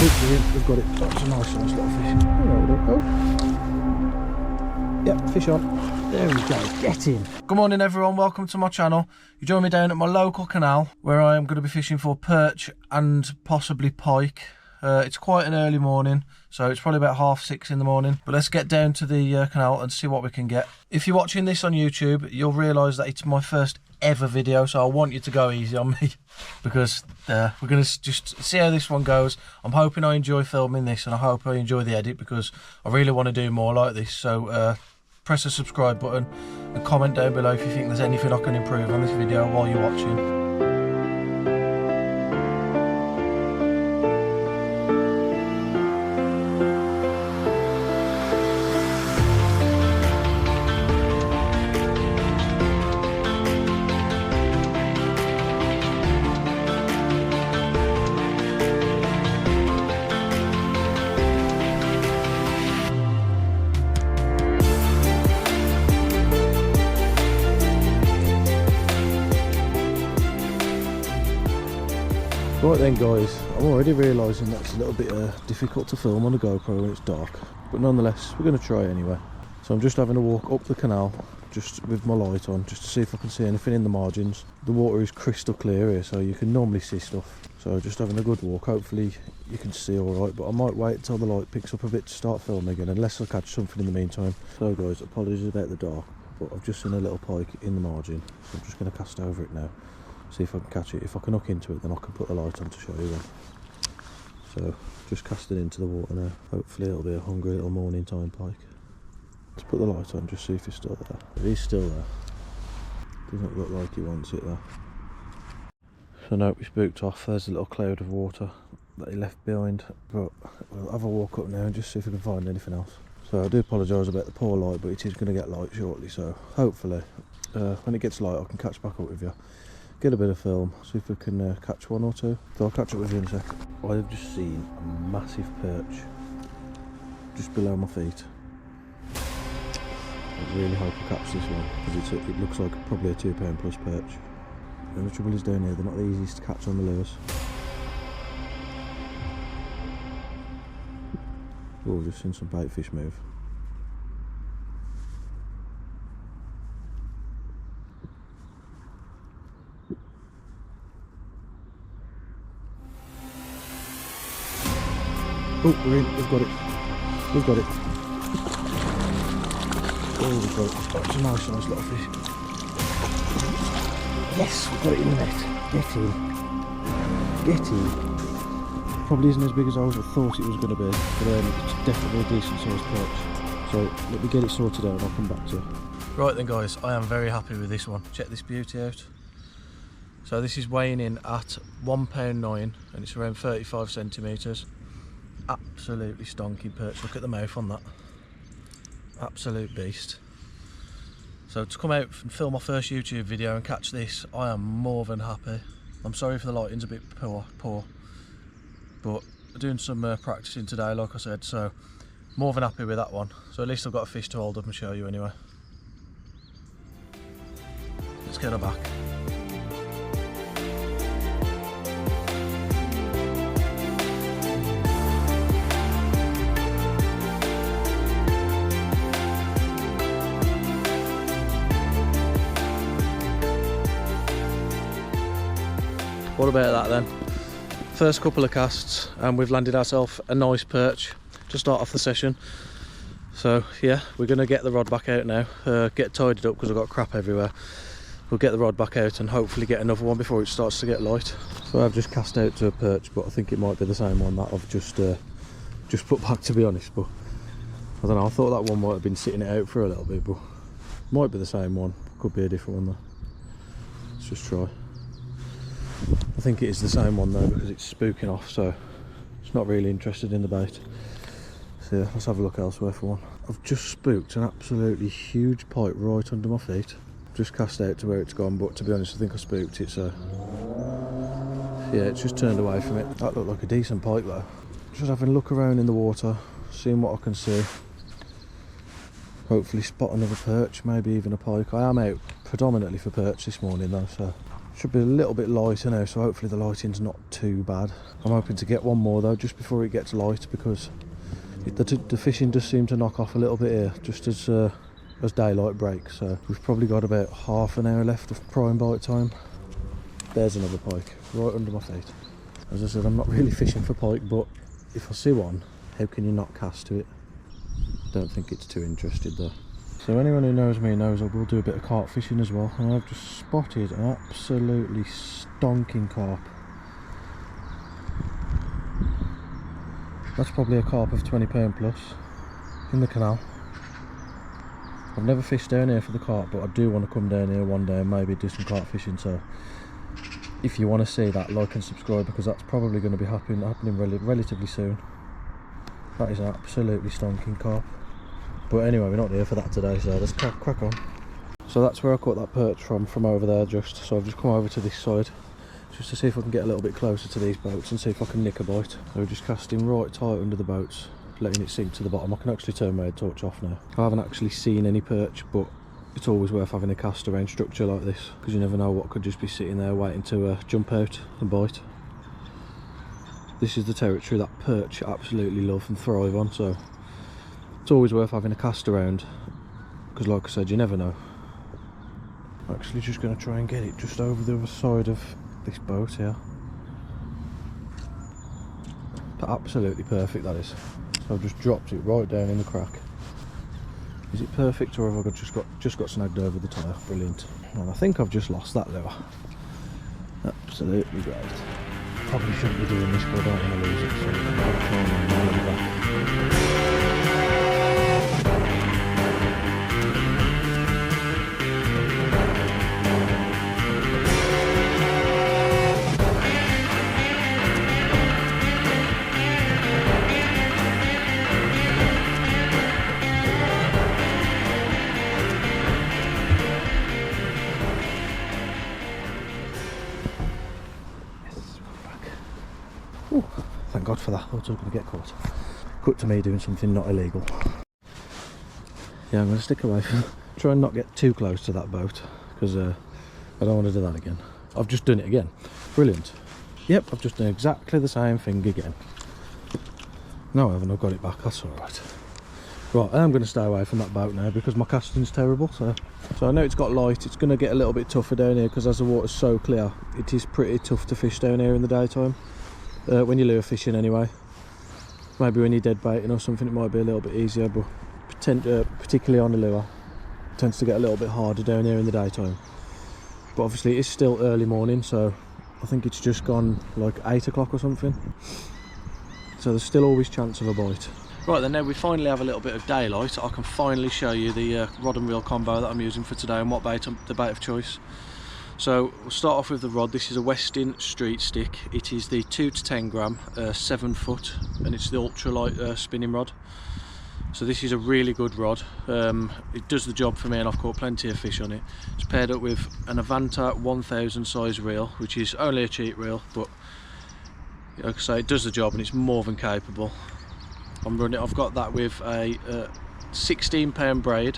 Oh, we've got it. That's a nice little fish. Yep, fish on. There we go, get in. Good morning everyone, welcome to my channel. You join me down at my local canal where I am going to be fishing for perch and possibly pike. It's quite an early morning, so it's probably about 6:30 in the morning. But let's get down to the canal and see what we can get. If you're watching this on YouTube, you'll realise that it's my first ever video, so I want you to go easy on me because we're going to just see how this one goes. I'm hoping I enjoy filming this and I hope I enjoy the edit because I really want to do more like this. So press the subscribe button and comment down below if you think there's anything I can improve on this video while you're watching. Right then guys, I'm already realising that it's a little bit difficult to film on a GoPro when it's dark, but nonetheless we're going to try anyway. So I'm just having a walk up the canal just with my light on just to see if I can see anything in the margins. The water is crystal clear here, so you can normally see stuff. So just having a good walk, hopefully you can see alright, but I might wait until the light picks up a bit to start filming again unless I catch something in the meantime. So guys, apologies about the dark, but I've just seen a little pike in the margin, so I'm just going to cast over it now. See if I can catch it. If I can hook into it, then I can put the light on to show you then. So just casting into the water now. Hopefully it'll be a hungry little morning time pike. Let's put the light on, just see if he's still there. It is still there. Doesn't look like he wants it there. So now we spooked off. There's a little cloud of water that he left behind. But we'll have a walk up now and just see if we can find anything else. So I do apologise about the poor light, but it is going to get light shortly. So hopefully when it gets light I can catch back up with you. Get a bit of film, see if we can catch one or two. So I'll catch up with you in a sec. I have just seen a massive perch just below my feet. I really hope I catch this one because it looks like probably a £2 plus perch. And the trouble is down here, they're not the easiest to catch on the lures. Oh, just seen some bait fish move. Oh, we're in, we've got it. We've got it. Oh, we've got it. It's a nice little fish. Yes, we've got it in the net. Get in. Get in. Probably isn't as big as I thought it was going to be, but it's definitely a decent sized perch. So let me get it sorted out and I'll come back to you. Right then guys, I am very happy with this one. Check this beauty out. So this is weighing in at £1.9 and it's around 35 centimetres. Absolutely stonking perch. Look at the mouth on that. Absolute beast. So to come out and film my first YouTube video and catch this, I am more than happy. I'm sorry if the lighting's a bit poor, but I'm doing some practicing today like I said, so more than happy with that one. So at least I've got a fish to hold up and show you anyway. Let's get her back. What about that then? First couple of casts and we've landed ourselves a nice perch to start off the session. So yeah, we're going to get the rod back out now, get tidied up because I've got crap everywhere. We'll get the rod back out and hopefully get another one before it starts to get light. So I've just cast out to a perch, but I think it might be the same one that I've just put back, to be honest. But I don't know, I thought that one might have been sitting it out for a little bit, but might be the same one, could be a different one though. Let's just try. I think it is the same one though because it's spooking off, so it's not really interested in the bait. So yeah, let's have a look elsewhere for one. I've just spooked an absolutely huge pike right under my feet. Just cast out to where it's gone, but to be honest I think I spooked it, so yeah, it's just turned away from it. That looked like a decent pike though. Just having a look around in the water, seeing what I can see. Hopefully spot another perch, maybe even a pike. I am out predominantly for perch this morning though, so Should be a little bit lighter now, so hopefully the lighting's not too bad. I'm hoping to get one more though, just before it gets light, because the fishing does seem to knock off a little bit here, just as daylight breaks. So we've probably got about half an hour left of prime bite time. There's another pike, right under my feet. As I said, I'm not really fishing for pike, but if I see one, how can you not cast to it? Don't think it's too interested though. So anyone who knows me knows I will do a bit of carp fishing as well, and I've just spotted an absolutely stonking carp. That's probably a carp of 20 pound plus in the canal. I've never fished down here for the carp, but I do want to come down here one day and maybe do some carp fishing. So if you want to see that, like and subscribe, because that's probably going to be happening relatively soon. That is an absolutely stonking carp. But anyway, we're not here for that today, so let's crack on. So that's where I caught that perch from over there just. So I've just come over to this side, just to see if I can get a little bit closer to these boats and see if I can nick a bite. So we're just casting right tight under the boats, letting it sink to the bottom. I can actually turn my head torch off now. I haven't actually seen any perch, but it's always worth having a cast around structure like this, because you never know what could just be sitting there waiting to jump out and bite. This is the territory that perch absolutely love and thrive on, so it's always worth having a cast around, because like I said, you never know. I'm actually just going to try and get it just over the other side of this boat here. But absolutely perfect, that is. So I've just dropped it right down in the crack. Is it perfect, or have I just got snagged over the tyre? Brilliant. And I think I've just lost that lure. Absolutely great. Probably shouldn't be doing this, but I don't want to lose it, so I'm going to try and nail it back. Ooh, thank God for that. I thought I was going to get caught. Cut to me doing something not illegal. Yeah, I'm going to stick away from try and not get too close to that boat, because I don't want to do that again. I've just done it again. Brilliant. Yep, I've just done exactly the same thing again. No, I haven't. I've got it back. That's alright. Right, I am going to stay away from that boat now, because my casting's terrible. So I know it's got light. It's going to get a little bit tougher down here, because as the water's so clear, it is pretty tough to fish down here in the daytime. When you're lure fishing anyway. Maybe when you're dead baiting or something, it might be a little bit easier, but particularly on the lure, it tends to get a little bit harder down here in the daytime. But obviously it's still early morning, so I think it's just gone like 8 o'clock or something, so there's still always chance of a bite. Right then, now we finally have a little bit of daylight. I can finally show you the rod and reel combo that I'm using for today and what bait, the bait of choice. So we'll start off with the rod. This is a Westin Street Stick. It is the 2 to 10 gram, 7 foot, and it's the ultralight spinning rod. So this is a really good rod. It does the job for me, and I've caught plenty of fish on it. It's paired up with an Avanta 1000 size reel, which is only a cheap reel, but like I say, it does the job and it's more than capable. I've got that with a 16 pound braid,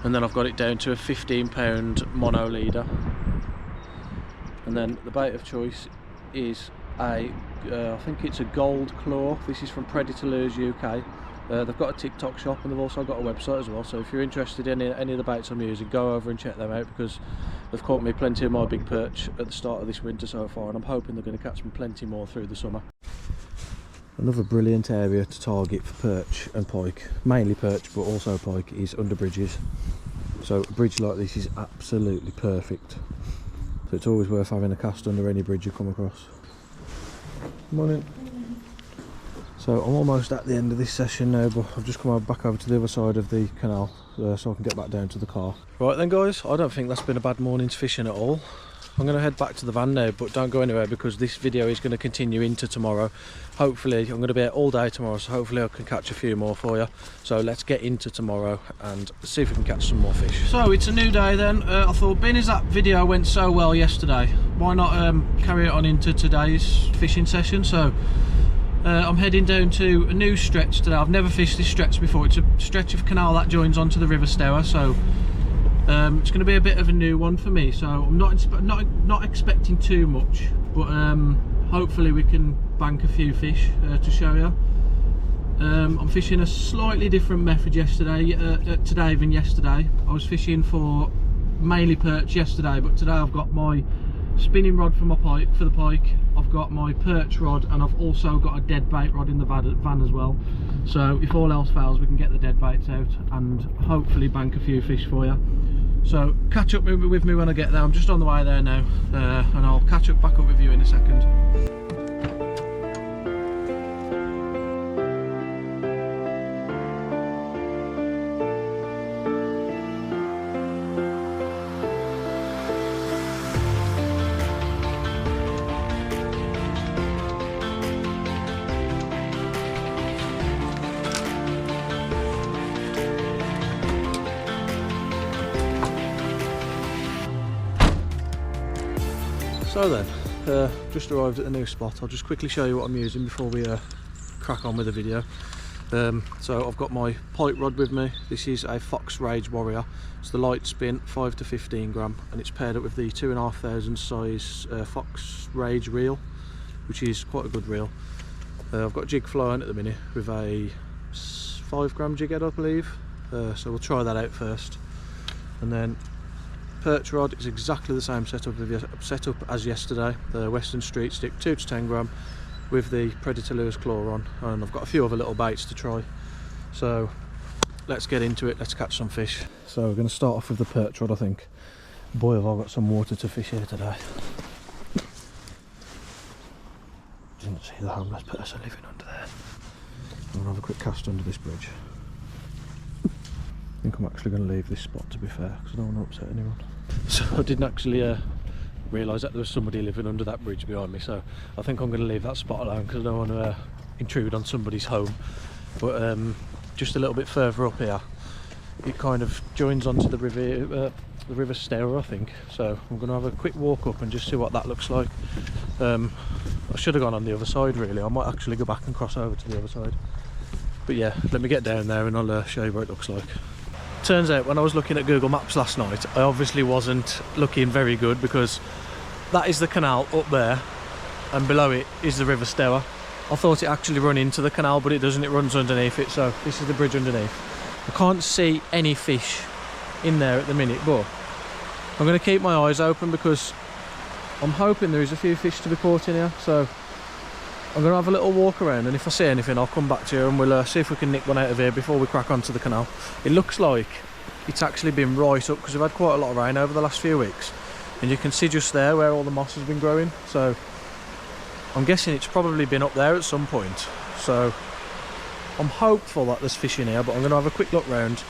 and then I've got it down to a 15 pound mono leader. And then the bait of choice is I think it's a gold claw. This is from Predator Lures UK. They've got a TikTok shop, and they've also got a website as well, so if you're interested in any of the baits I'm using, go over and check them out, because they've caught me plenty of my big perch at the start of this winter so far, and I'm hoping they're going to catch me plenty more through the summer. Another brilliant area to target for perch and pike, mainly perch but also pike, is under bridges. So a bridge like this is absolutely perfect, so it's always worth having a cast under any bridge you come across. Morning. So I'm almost at the end of this session now, but I've just come back over to the other side of the canal so I can get back down to the car. Right then guys, I don't think that's been a bad morning's fishing at all. I'm going to head back to the van now, but don't go anywhere, because this video is going to continue into tomorrow. Hopefully, I'm going to be out all day tomorrow, so hopefully I can catch a few more for you. So let's get into tomorrow and see if we can catch some more fish. So it's a new day then. I thought, being as that video went so well yesterday, why not carry it on into today's fishing session? So I'm heading down to a new stretch today. I've never fished this stretch before. It's a stretch of canal that joins onto the River Stour, so It's going to be a bit of a new one for me, so I'm not expecting too much, but hopefully we can bank a few fish to show you. I'm fishing a slightly different method today than yesterday. I was fishing for mainly perch yesterday, but today I've got my spinning rod for the pike, I've got my perch rod, and I've also got a dead bait rod in the van as well. So if all else fails, we can get the dead baits out and hopefully bank a few fish for you. So catch up with me when I get there. I'm just on the way there now, and I'll catch back up with you in a second. So then, just arrived at the new spot. I'll just quickly show you what I'm using before we crack on with the video. So I've got my pike rod with me. This is a Fox Rage Warrior. It's the light spin, 5 to 15 gram, and it's paired up with the 2,500 size Fox Rage reel, which is quite a good reel. I've got a jig flying at the minute with a 5 gram jig head, I believe. So we'll try that out first, and then perch rod is exactly the same setup as yesterday. The Western Street stick, 2 to 10 gram with the Predator Lewis claw on, and I've got a few other little baits to try. So let's get into it, let's catch some fish. So we're going to start off with the perch rod, I think. Boy, have I got some water to fish here today. Didn't see the homeless person living under there. I'm going to have a quick cast under this bridge. I think I'm actually going to leave this spot, to be fair, because I don't want to upset anyone. So I didn't actually realise that there was somebody living under that bridge behind me, so I think I'm going to leave that spot alone because I don't want to intrude on somebody's home. But just a little bit further up here, it kind of joins onto the river Stour, I think. So I'm going to have a quick walk up and just see what that looks like. I should have gone on the other side really. I might actually go back and cross over to the other side. But yeah, let me get down there and I'll show you what it looks like. Turns out when I was looking at Google Maps last night, I obviously wasn't looking very good, because that is the canal up there and below it is the river Stour. I thought it actually run into the canal, but it doesn't, it runs underneath it. So this is the bridge underneath. I can't see any fish in there at the minute, but I'm going to keep my eyes open because I'm hoping there is a few fish to be caught in here. So I'm going to have a little walk around, and if I see anything I'll come back to you and we'll see if we can nick one out of here before we crack onto the canal. It looks like it's actually been right up because we've had quite a lot of rain over the last few weeks, and you can see just there where all the moss has been growing. So I'm guessing it's probably been up there at some point. So I'm hopeful that there's fish in here, but I'm going to have a quick look round,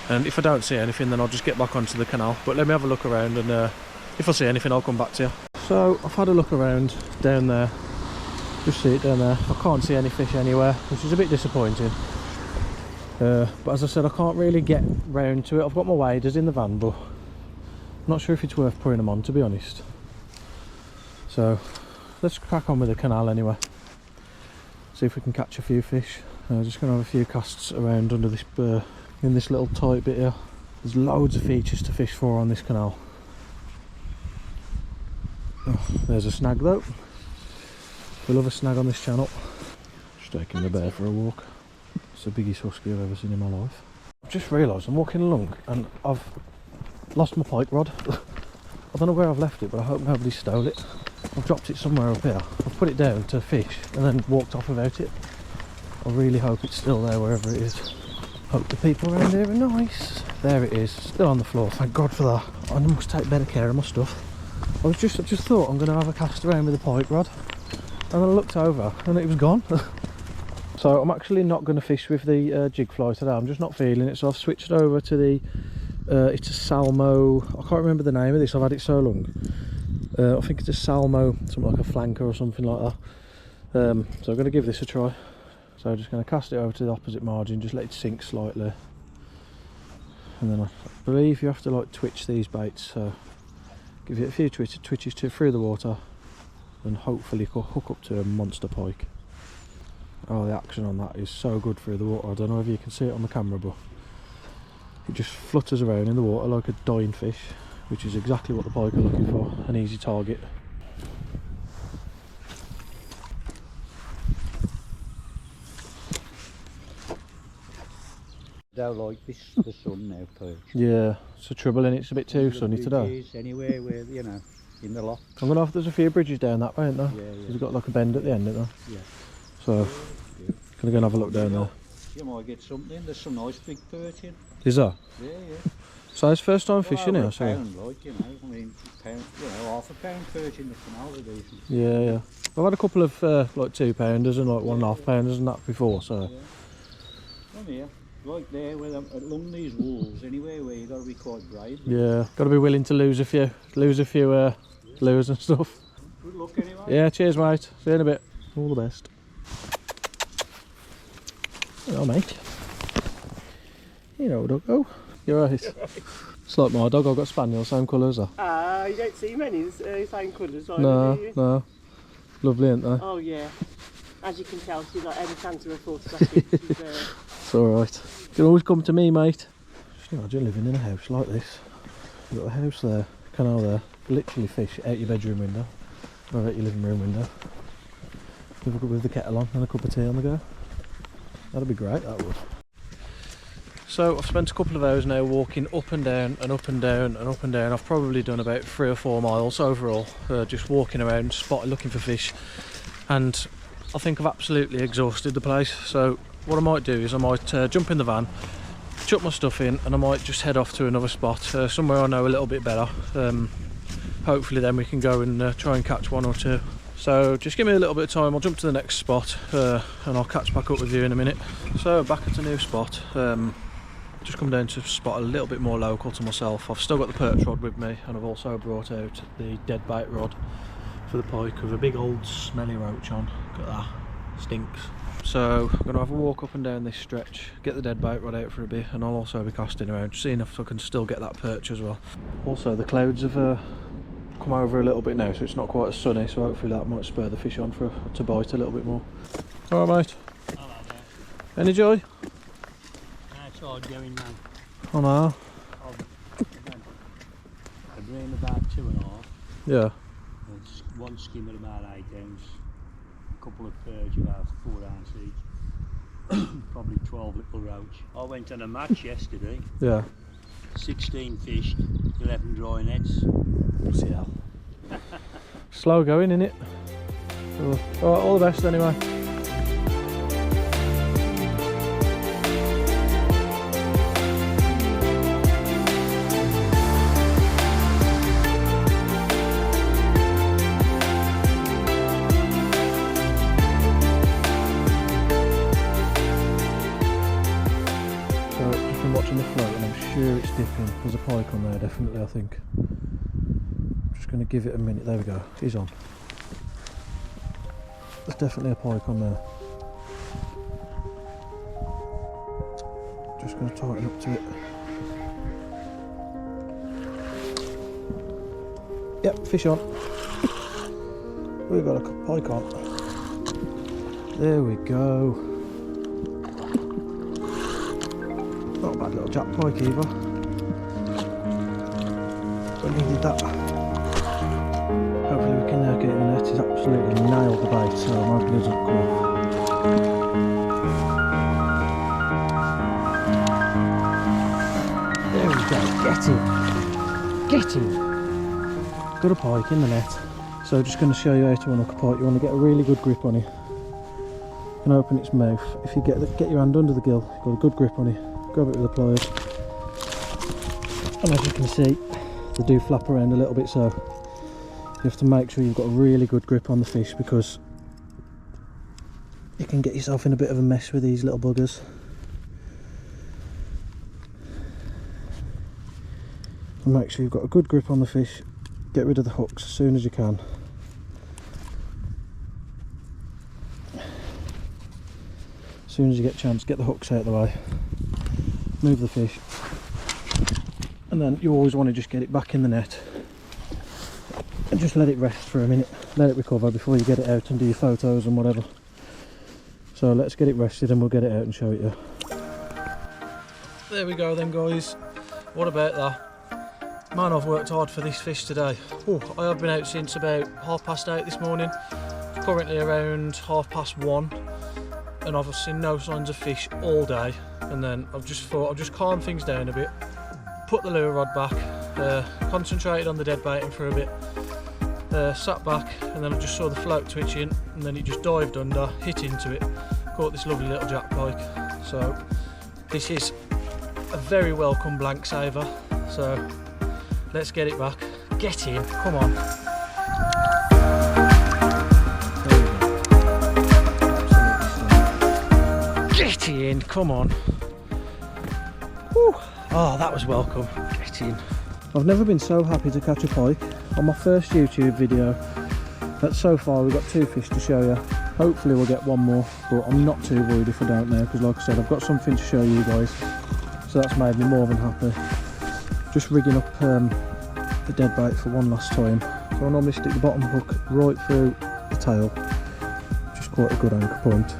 and if I don't see anything then I'll just get back onto the canal. But let me have a look around, and if I see anything I'll come back to you. So I've had a look around down there. Just see it down there. I can't see any fish anywhere, which is a bit disappointing. But as I said, I can't really get round to it. I've got my waders in the van, but I'm not sure if it's worth putting them on, to be honest. So let's crack on with the canal anyway. See if we can catch a few fish. Just going to have a few casts around under this in this little tight bit here. There's loads of features to fish for on this canal. Oh, there's a snag though. We love a snag on this channel. Just taking the bear for a walk. It's the biggest husky I've ever seen in my life. I've just realised I'm walking along and I've lost my pike rod. I don't know where I've left it, but I hope nobody stole it. I've dropped it somewhere up here. I've put it down to fish and then walked off without it. I really hope it's still there wherever it is. Hope the people around here are nice. There it is, still on the floor. Thank God for that. I must take better care of my stuff. I just thought I'm going to have a cast around with a pike rod. And then I looked over and it was gone. So I'm actually not going to fish with the jig fly today. I'm just not feeling it. So I've switched over to the, it's a Salmo. I can't remember the name of this. I've had it so long. I think it's a Salmo, something like a flanker or something like that. So I'm going to give this a try. So I'm just going to cast it over to the opposite margin, just let it sink slightly. And then I believe you have to like twitch these baits. So give it a few twitches through the water. And hopefully hook up to a monster pike. Oh, the action on that is so good through the water. I don't know if you can see it on the camera, but It just flutters around in the water like a dying fish, which is exactly what the pike are looking for, an easy target. They like this, the sun now, perch. Yeah, it's a trouble and it's a bit too sunny today. Anywhere where, you know, in the lock. I'm gonna have, there's a few bridges down that way, ain't there? Yeah, yeah. There's got like a bend at the end, isn't there? Yeah. So, gonna go and have a look down there. You might get something, there's some nice big perch in. Is there? Yeah, yeah. So it's first time fishing Well, here, so. pound, like, you know, I mean, pound, you know, half a pound perch in the canals are decent. Yeah, yeah. I've had a couple of like 2 pounders and like 1.5 pounders and that before, so. Yeah. Come here, like there, where along these walls, anywhere where you got to be quite brave. Yeah, got to be willing to lose a few lures and stuff. Good luck anyway. Yeah, cheers mate. See you in a bit. All the best. Hello mate. You know, doggo. You're right. It's like my dog, I've got spaniel, same colours. You don't see many same colours, either, No, do you? no. Lovely, aren't they? Oh yeah. As you can tell, she's like every chance of her photographic. It's alright. You can always come to me, mate. Just imagine living in a house like this. You've got a house there, canal there. Literally fish out your bedroom window, or out your living room window. With the kettle on and a cup of tea on the go. That'd be great, that would. So I've spent a couple of hours now walking up and down and up and down and up and down. I've probably done about 3 or 4 miles overall, just walking around, looking for fish. And I think I've absolutely exhausted the place. So what I might do is I might jump in the van, chuck my stuff in, and I might just head off to another spot, somewhere I know a little bit better. Hopefully then we can go and try and catch 1 or 2. So just give me a little bit of time, I'll jump to the next spot and I'll catch back up with you in a minute. So back at a new spot, just come down to a spot a little bit more local to myself. I've still got the perch rod with me and I've also brought out the dead bait rod for the pike with a big old smelly roach on. Look at that, stinks. So I'm going to have a walk up and down this stretch, get the dead bait rod out for a bit, and I'll also be casting around, seeing if I can still get that perch as well. Also the clouds have come over a little bit now, so it's not quite as sunny, so hopefully that might spur the fish on to bite a little bit more. Alright mate. Hello there. Any joy? That's hard going now. Oh no. I bring about 2.5. Yeah. There's 1 skimmer about 8 ounce. A couple of perch about 4 ounce each. Probably 12 little roach. I went on a match yesterday. Yeah. 16 fish, 11 dry nets. See hell. Slow going, innit? Alright, all the best anyway. Watching the float and I'm sure it's dipping. There's a pike on there definitely, I think. I'm just going to give it a minute. There we go, he's on. There's definitely a pike on there. Just going to tighten up to it. Yep, fish on. We've got a pike on. There we go. Not a bad little jack pike either. We needed that. Hopefully we can get it in the net. He's absolutely nailed the bait, so I'm hoping he doesn't come off. There we go, get him! Get him! Got a pike in the net. So just going to show you how to unhook a pike. You want to get a really good grip on it. You can open its mouth. If you get your hand under the gill, you've got a good grip on it. Grab it with the pliers, and as you can see they do flap around a little bit, so you have to make sure you've got a really good grip on the fish, because you can get yourself in a bit of a mess with these little buggers. And make sure you've got a good grip on the fish. Get rid of the hooks as soon as you can. As soon as you get a chance, get the hooks out of the way. Move the fish, and then you always want to just get it back in the net and just let it rest for a minute, let it recover before you get it out and do your photos and whatever. So let's get it rested and we'll get it out and show it you. There we go then, guys. What about that? Man, I've worked hard for this fish today. Oh, I have been out since about 8:30 this morning. It's currently around 1:30, and I've seen no signs of fish all day. And then I've just thought I'll just calm things down a bit, put the lure rod back, concentrated on the dead baiting for a bit, sat back, and then I just saw the float twitching, and then it just dived under, hit into it, caught this lovely little jack pike. So this is a very welcome blank saver. So let's get it back. Get in, come on. Get in, come on. Whew. Oh, that was welcome. Get in. I've never been so happy to catch a pike on my first YouTube video. But so far we've got 2 fish to show you. Hopefully we'll get one more, but I'm not too worried if I don't now, because like I said, I've got something to show you guys. So that's made me more than happy. Just rigging up the dead bait for one last time. So I normally stick the bottom hook right through the tail, which is quite a good anchor point.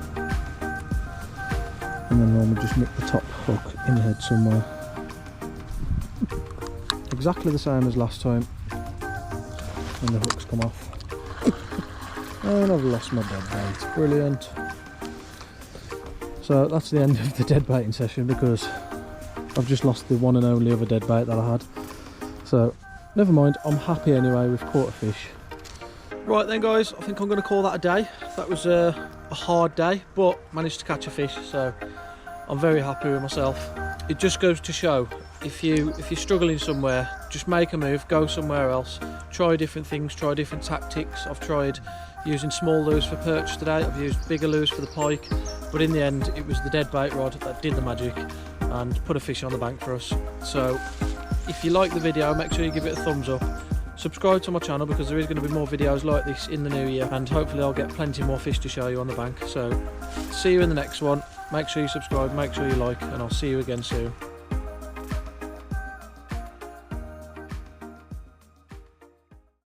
And then normally just nick the top hook in the head somewhere. Exactly the same as last time. And the hooks come off. And I've lost my dead bait. Brilliant. So that's the end of the dead baiting session, because I've just lost the one and only other dead bait that I had. So never mind, I'm happy anyway, we've caught a fish. Right then, guys, I think I'm going to call that a day. That was a hard day, but managed to catch a fish, so I'm very happy with myself. It just goes to show, if you're struggling somewhere, just make a move, go somewhere else, try different things, try different tactics. I've tried using small lures for perch today, I've used bigger lures for the pike, but in the end it was the dead bait rod that did the magic and put a fish on the bank for us. So if you like the video, make sure you give it a thumbs up, subscribe to my channel, because there is going to be more videos like this in the new year, and hopefully I'll get plenty more fish to show you on the bank. So see you in the next one. Make sure you subscribe, make sure you like, and I'll see you again soon.